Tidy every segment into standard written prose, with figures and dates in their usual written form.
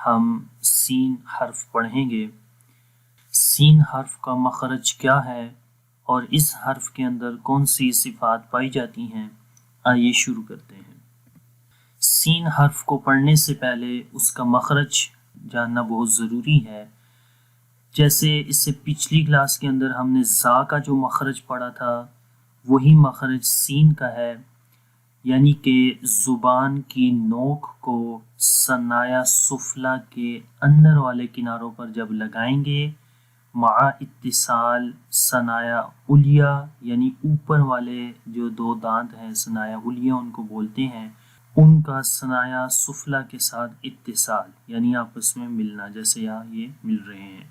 ہم سین حرف پڑھیں گے۔ سین حرف کا مخرج کیا ہے اور اس حرف کے اندر کون سی صفات پائی جاتی ہیں، آئیے شروع کرتے ہیں۔ سین حرف کو پڑھنے سے پہلے اس کا مخرج جاننا بہت ضروری ہے۔ جیسے اس سے پچھلی کلاس کے اندر ہم نے زا کا جو مخرج پڑھا تھا وہی مخرج سین کا ہے، یعنی کہ زبان کی نوک کو ثنایا سفلی کے اندر والے کناروں پر جب لگائیں گے مع اتصال ثنایا علیا، یعنی اوپر والے جو دو دانت ہیں ثنایا علیا ان کو بولتے ہیں، ان کا ثنایا سفلی کے ساتھ اتصال یعنی آپس میں ملنا، جیسے یہاں یہ مل رہے ہیں،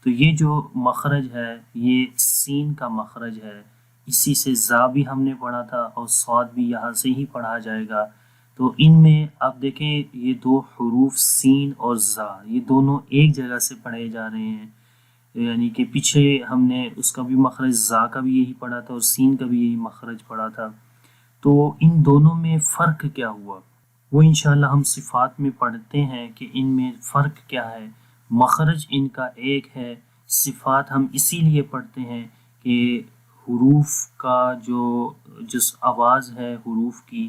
تو یہ جو مخرج ہے یہ سین کا مخرج ہے۔ اسی سے زا بھی ہم نے پڑھا تھا اور صاد بھی یہاں سے ہی پڑھا جائے گا۔ تو ان میں آپ دیکھیں یہ دو حروف سین اور زا یہ دونوں ایک جگہ سے پڑھے جا رہے ہیں، یعنی کہ پیچھے ہم نے اس کا بھی مخرج زا کا بھی یہی پڑھا تھا اور سین کا بھی یہی مخرج پڑھا تھا۔ تو ان دونوں میں فرق کیا ہوا وہ انشاءاللہ ہم صفات میں پڑھتے ہیں کہ ان میں فرق کیا ہے۔ مخرج ان کا ایک ہے، صفات ہم اسی لیے پڑھتے ہیں کہ حروف کا جو آواز ہے حروف کی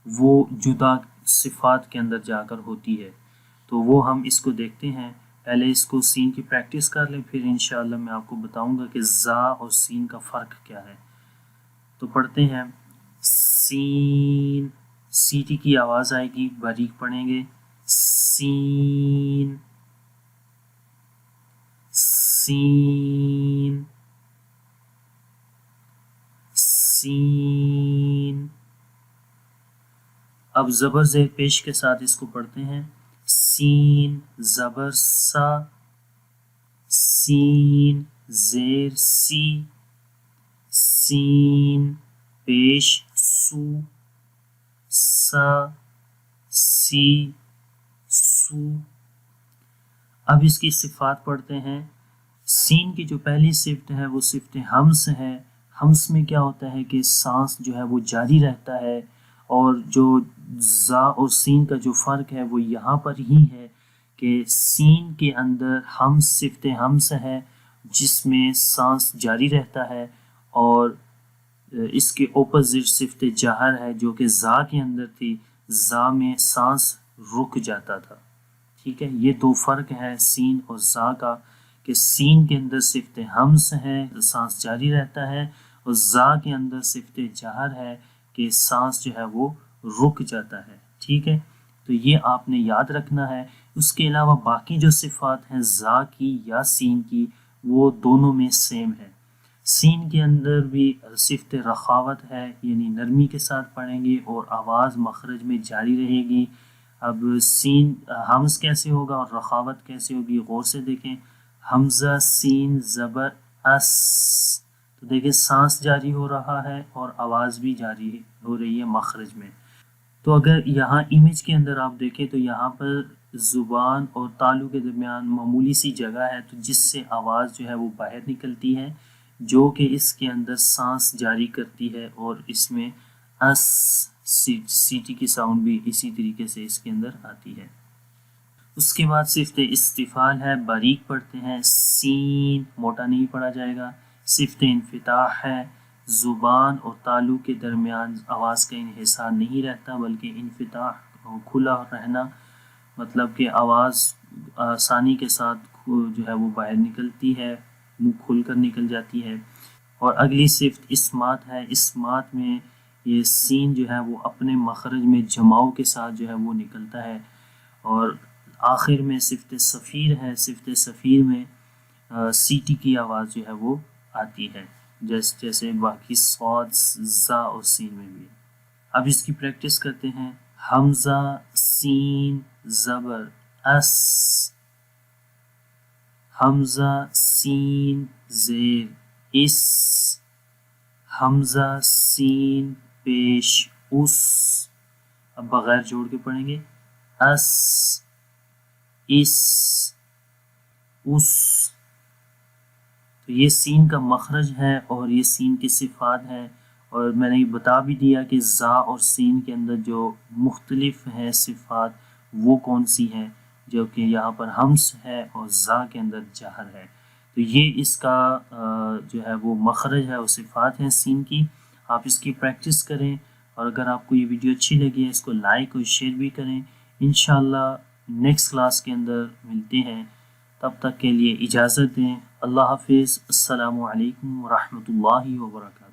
وہ جدا صفات کے اندر جا کر ہوتی ہے، تو وہ ہم اس کو دیکھتے ہیں۔ پہلے اس کو سین کی پریکٹس کر لیں، پھر انشاءاللہ میں آپ کو بتاؤں گا کہ زا اور سین کا فرق کیا ہے۔ تو پڑھتے ہیں سین، سی ٹی کی آواز آئے گی، باریک پڑھیں گے، سین سین سین۔ اب زبر زیر پیش کے ساتھ اس کو پڑھتے ہیں، سین زبر سا، سین زیر سی، سین پیش سو، سا سی سو۔ اب اس کی صفات پڑھتے ہیں۔ سین کی جو پہلی صفت ہے وہ صفت ہمس ہے۔ ہمس میں کیا ہوتا ہے کہ سانس جو ہے وہ جاری رہتا ہے، اور جو زا اور سین کا جو فرق ہے وہ یہاں پر ہی ہے کہ سین کے اندر ہمس صفت ہمس ہے جس میں سانس جاری رہتا ہے، اور اس کے اپوزٹ صفت جہر ہے جو کہ زا کے اندر تھی، زا میں سانس رک جاتا تھا۔ ٹھیک ہے، یہ دو فرق ہے سین اور زا کا، کہ سین کے اندر صفت ہمس ہے سانس جاری رہتا ہے، اور زا کے اندر صفت جہر ہے کہ سانس جو ہے وہ رک جاتا ہے۔ ٹھیک ہے، تو یہ آپ نے یاد رکھنا ہے۔ اس کے علاوہ باقی جو صفات ہیں زا کی یا سین کی وہ دونوں میں سیم ہے۔ سین کے اندر بھی صفت رخاوت ہے، یعنی نرمی کے ساتھ پڑھیں گے اور آواز مخرج میں جاری رہے گی۔ اب سین ہمز کیسے ہوگا اور رخاوت کیسے ہوگی، غور سے دیکھیں۔ حمزہ سین زبر اس، تو دیکھیں سانس جاری ہو رہا ہے اور آواز بھی جاری ہو رہی ہے مخرج میں۔ تو اگر یہاں امیج کے اندر آپ دیکھیں تو یہاں پر زبان اور تالو کے درمیان معمولی سی جگہ ہے، تو جس سے آواز جو ہے وہ باہر نکلتی ہے، جو کہ اس کے اندر سانس جاری کرتی ہے، اور اس میں اس سی ٹی کی ساؤنڈ بھی اسی طریقے سے اس کے اندر آتی ہے۔ اس کے بعد صفت استفال ہے، باریک پڑھتے ہیں، سین موٹا نہیں پڑھا جائے گا۔ صفت انفتاح ہے، زبان اور تالو کے درمیان آواز کا انحصار نہیں رہتا بلکہ انفتاح کھلا رہنا، مطلب کہ آواز آسانی کے ساتھ جو ہے وہ باہر نکلتی ہے، منہ کھل کر نکل جاتی ہے۔ اور اگلی صفت اسمات ہے، اسمات میں یہ سین جو ہے وہ اپنے مخرج میں جماؤ کے ساتھ جو ہے وہ نکلتا ہے۔ اور آخر میں صفت صفیر ہے، صفت صفیر میں سی ٹی کی آواز جو ہے وہ آتی ہے، جیسے باقی صاد زا اور سین میں بھی۔ اب اس کی پریکٹس کرتے ہیں، حمزہ سین زبر اس، حمزہ سین زیر اس، حمزہ سین پیش اس۔ اب بغیر جوڑ کے پڑھیں گے، اس اس اس۔ تو یہ سین کا مخرج ہے اور یہ سین کی صفات ہے، اور میں نے بتا بھی دیا کہ زا اور سین کے اندر جو مختلف ہیں صفات وہ کون سی ہیں۔ جو کہ یہاں پر ہمس ہے اور زا کے اندر جہر ہے. تو یہ اس کا جو ہے وہ مخرج ہے، وہ صفات ہیں سین کی. آپ اس کی پریکٹس کریں، اور اگر آپ کو یہ ویڈیو اچھی لگی ہے اس کو لائک اور شیئر بھی کریں. انشاءاللہ نیکسٹ کلاس کے اندر ملتے ہیں، تب تک کے لیے اجازت دیں. اللہ حافظ. السلام علیکم ورحمۃ اللہ وبرکاتہ.